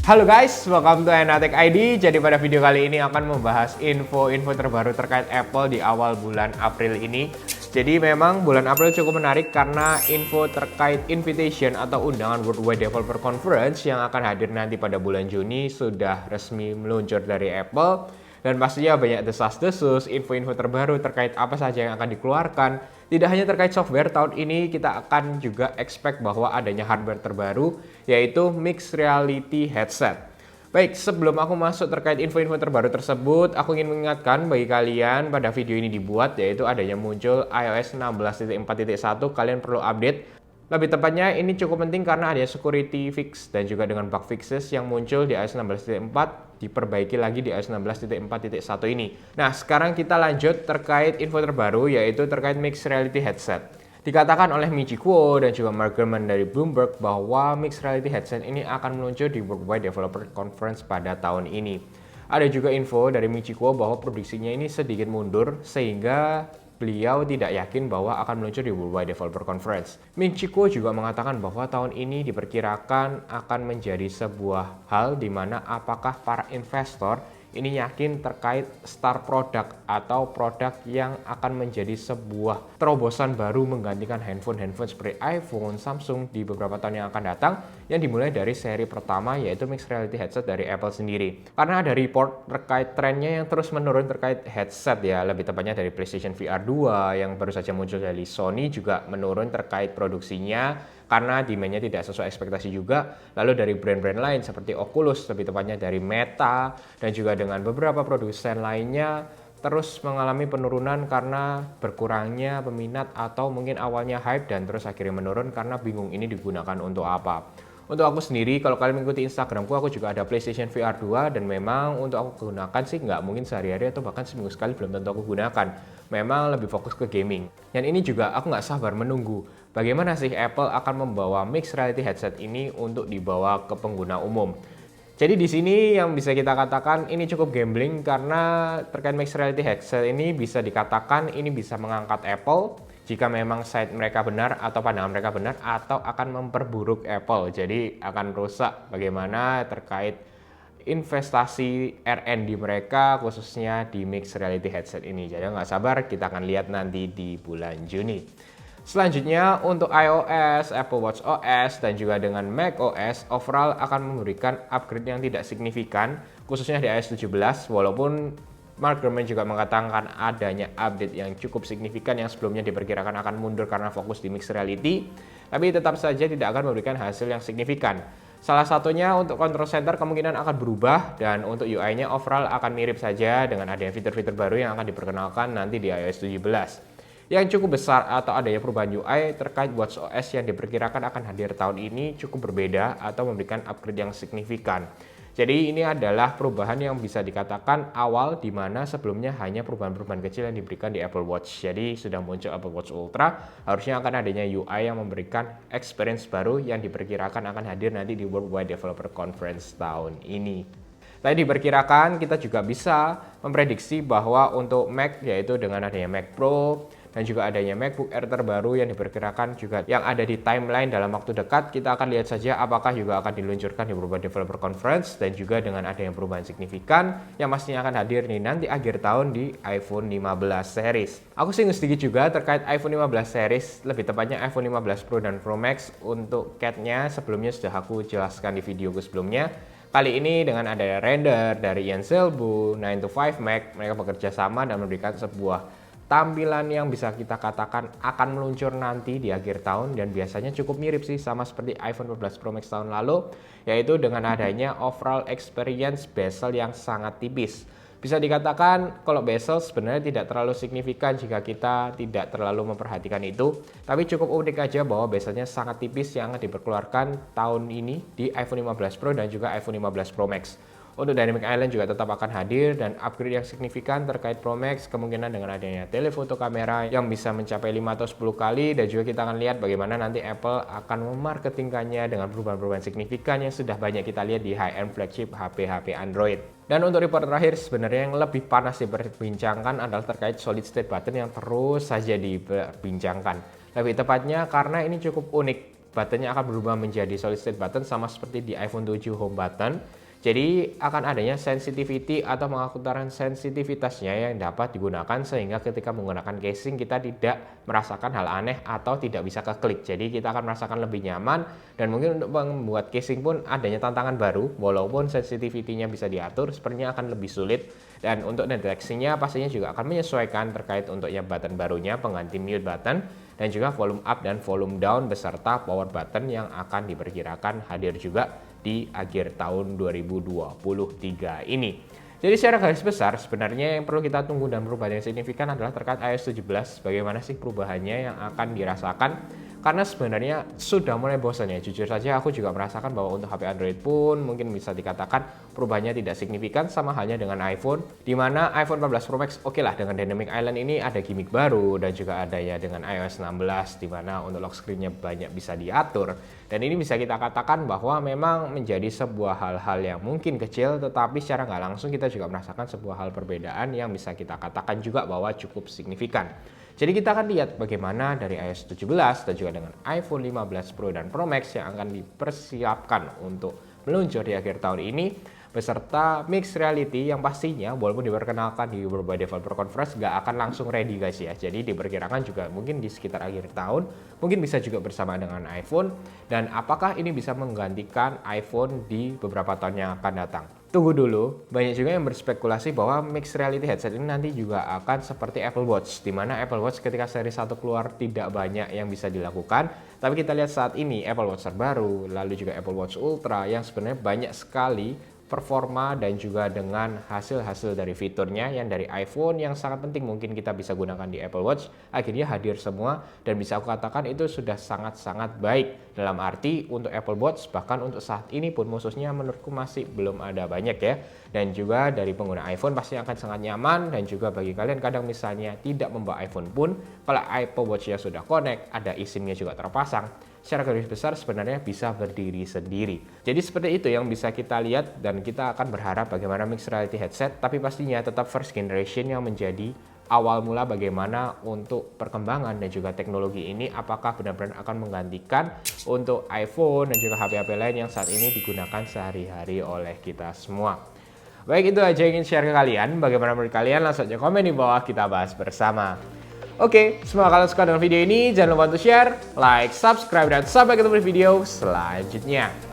Halo guys, welcome to Enatek ID. Jadi pada video kali ini akan membahas info-info terbaru terkait Apple di awal bulan April ini. Jadi memang bulan April cukup menarik karena info terkait invitation atau undangan Worldwide Developer Conference yang akan hadir nanti pada bulan Juni sudah resmi meluncur dari Apple. Dan pastinya banyak desas-desus, info-info terbaru terkait apa saja yang akan dikeluarkan. Tidak hanya terkait software, tahun ini kita akan juga expect bahwa adanya hardware terbaru, yaitu Mixed Reality Headset. Baik, sebelum aku masuk terkait info-info terbaru tersebut, aku ingin mengingatkan bagi kalian pada video ini dibuat, yaitu adanya muncul iOS 16.4.1, kalian perlu update. Lebih tepatnya ini cukup penting karena ada security fix dan juga dengan bug fixes yang muncul di iOS 16.4 diperbaiki lagi di iOS 16.4.1 ini. Nah, sekarang kita lanjut terkait info terbaru yaitu terkait Mixed Reality Headset. Dikatakan oleh Michi Kuo dan juga Mark Gurman dari Bloomberg bahwa Mixed Reality Headset ini akan meluncur di Worldwide Developer Conference pada tahun ini. Ada juga info dari Michi Kuo bahwa produksinya ini sedikit mundur sehingga beliau tidak yakin bahwa akan meluncur di Worldwide Developer Conference. Michi Kuo juga mengatakan bahwa tahun ini diperkirakan akan menjadi sebuah hal di mana apakah para investor ini yakin terkait star product atau produk yang akan menjadi sebuah terobosan baru menggantikan handphone seperti iPhone, Samsung di beberapa tahun yang akan datang yang dimulai dari seri pertama yaitu Mixed Reality Headset dari Apple sendiri. Karena ada report terkait trennya yang terus menurun terkait headset ya, lebih tepatnya dari PlayStation VR 2 yang baru saja muncul dari Sony juga menurun terkait produksinya karena demand-nya tidak sesuai ekspektasi juga. Lalu dari brand-brand lain seperti Oculus, lebih tepatnya dari Meta, dan juga dengan beberapa produsen lainnya terus mengalami penurunan karena berkurangnya peminat atau mungkin awalnya hype dan terus akhirnya menurun karena bingung ini digunakan untuk apa. Untuk aku sendiri, kalau kalian mengikuti Instagramku, aku juga ada PlayStation VR 2 dan memang untuk aku gunakan sih nggak mungkin sehari-hari atau bahkan seminggu sekali belum tentu aku gunakan. Memang lebih fokus ke gaming. Dan ini juga aku nggak sabar menunggu bagaimana sih Apple akan membawa Mixed Reality Headset ini untuk dibawa ke pengguna umum. Jadi di sini yang bisa kita katakan ini cukup gambling karena terkait Mixed Reality Headset ini bisa dikatakan ini bisa mengangkat Apple jika memang side mereka benar atau pandangan mereka benar atau akan memperburuk Apple. Jadi akan rusak bagaimana terkait investasi R&D mereka khususnya di Mixed Reality Headset ini. Jadi nggak sabar kita akan lihat nanti di bulan Juni. Selanjutnya untuk iOS, Apple Watch OS, dan juga dengan Mac OS, overall akan memberikan upgrade yang tidak signifikan, khususnya di iOS 17, walaupun Mark Gurman juga mengatakan adanya update yang cukup signifikan yang sebelumnya diperkirakan akan mundur karena fokus di Mixed Reality, tapi tetap saja tidak akan memberikan hasil yang signifikan. Salah satunya untuk control center kemungkinan akan berubah dan untuk UI-nya overall akan mirip saja dengan adanya fitur-fitur baru yang akan diperkenalkan nanti di iOS 17. Yang cukup besar atau adanya perubahan UI terkait Watch OS yang diperkirakan akan hadir tahun ini cukup berbeda atau memberikan upgrade yang signifikan. Jadi ini adalah perubahan yang bisa dikatakan awal di mana sebelumnya hanya perubahan-perubahan kecil yang diberikan di Apple Watch. Jadi sudah muncul Apple Watch Ultra, harusnya akan adanya UI yang memberikan experience baru yang diperkirakan akan hadir nanti di Worldwide Developer Conference tahun ini. Tadi diperkirakan kita juga bisa memprediksi bahwa untuk Mac yaitu dengan adanya Mac Pro dan juga adanya MacBook Air terbaru yang diperkirakan juga yang ada di timeline dalam waktu dekat, kita akan lihat saja apakah juga akan diluncurkan di Worldwide Developer Conference dan juga dengan adanya perubahan signifikan yang pastinya akan hadir nih nanti akhir tahun di iPhone 15 series. Aku singgung sedikit juga terkait iPhone 15 series, lebih tepatnya iPhone 15 Pro dan Pro Max. Untuk CAT-nya sebelumnya sudah aku jelaskan di videoku sebelumnya. Kali ini dengan adanya render dari Ian Selbu, 9 to 5 Mac, mereka bekerja sama dan memberikan sebuah tampilan yang bisa kita katakan akan meluncur nanti di akhir tahun dan biasanya cukup mirip sih sama seperti iPhone 15 Pro Max tahun lalu, yaitu dengan adanya overall experience bezel yang sangat tipis. Bisa dikatakan kalau bezel sebenarnya tidak terlalu signifikan jika kita tidak terlalu memperhatikan itu, tapi cukup unik aja bahwa bezelnya sangat tipis yang akan diperkeluarkan tahun ini di iPhone 15 Pro dan juga iPhone 15 Pro Max. Untuk Dynamic Island juga tetap akan hadir dan upgrade yang signifikan terkait Pro Max kemungkinan dengan adanya telefoto kamera yang bisa mencapai 5 atau 10 kali dan juga kita akan lihat bagaimana nanti Apple akan memarketingkannya dengan perubahan-perubahan signifikan yang sudah banyak kita lihat di high-end flagship HP-HP Android. Dan untuk report terakhir sebenarnya yang lebih panas diperbincangkan adalah terkait solid state button yang terus saja diperbincangkan. Lebih tepatnya karena ini cukup unik. Buttonnya akan berubah menjadi solid state button sama seperti di iPhone 7 home button. Jadi akan adanya sensitivity atau pengaturan sensitivitasnya yang dapat digunakan sehingga ketika menggunakan casing kita tidak merasakan hal aneh atau tidak bisa keklik. Jadi kita akan merasakan lebih nyaman dan mungkin untuk membuat casing pun adanya tantangan baru walaupun sensitivity-nya bisa diatur sepertinya akan lebih sulit dan untuk deteksinya pastinya juga akan menyesuaikan terkait untuk yang button barunya pengganti mute button dan juga volume up dan volume down beserta power button yang akan diperkirakan hadir juga di akhir tahun 2023 ini. Jadi secara garis besar sebenarnya yang perlu kita tunggu dan perubahan yang signifikan adalah terkait iOS 17. Bagaimana sih perubahannya yang akan dirasakan? Karena sebenarnya sudah mulai bosan ya. Jujur saja aku juga merasakan bahwa untuk HP Android pun mungkin bisa dikatakan perubahannya tidak signifikan sama halnya dengan iPhone. Di mana iPhone 14 Pro Max oke lah dengan Dynamic Island ini ada gimmick baru dan juga ada ya dengan iOS 16 di mana untuk lock screen-nya banyak bisa diatur. Dan ini bisa kita katakan bahwa memang menjadi sebuah hal-hal yang mungkin kecil tetapi secara nggak langsung kita juga merasakan sebuah hal perbedaan yang bisa kita katakan juga bahwa cukup signifikan. Jadi kita akan lihat bagaimana dari iOS 17 dan juga dengan iPhone 15 Pro dan Pro Max yang akan dipersiapkan untuk meluncur di akhir tahun ini beserta mixed reality yang pastinya walaupun diperkenalkan di beberapa developer conference gak akan langsung ready guys ya. Jadi diperkirakan juga mungkin di sekitar akhir tahun, mungkin bisa juga bersama dengan iPhone dan apakah ini bisa menggantikan iPhone di beberapa tahun yang akan datang. Tunggu dulu, banyak juga yang berspekulasi bahwa mixed reality headset ini nanti juga akan seperti Apple Watch, di mana Apple Watch ketika seri 1 keluar tidak banyak yang bisa dilakukan, tapi kita lihat saat ini Apple Watch terbaru, lalu juga Apple Watch Ultra yang sebenarnya banyak sekali performa dan juga dengan hasil-hasil dari fiturnya yang dari iPhone yang sangat penting mungkin kita bisa gunakan di Apple Watch akhirnya hadir semua dan bisa aku katakan itu sudah sangat-sangat baik dalam arti untuk Apple Watch bahkan untuk saat ini pun khususnya menurutku masih belum ada banyak ya dan juga dari pengguna iPhone pasti akan sangat nyaman dan juga bagi kalian kadang misalnya tidak membawa iPhone pun kalau Apple Watch-nya sudah connect ada eSIM-nya juga terpasang secara garis besar sebenarnya bisa berdiri sendiri. Jadi seperti itu yang bisa kita lihat dan kita akan berharap bagaimana mixed reality headset tapi pastinya tetap first generation yang menjadi awal mula bagaimana untuk perkembangan dan juga teknologi ini apakah benar-benar akan menggantikan untuk iPhone dan juga HP-HP lain yang saat ini digunakan sehari-hari oleh kita semua. Baik itu aja yang ingin share ke kalian. Bagaimana menurut kalian? Langsung aja komen di bawah kita bahas bersama. Oke, semoga kalian suka dengan video ini. Jangan lupa untuk share, like, subscribe, dan sampai ketemu di video selanjutnya.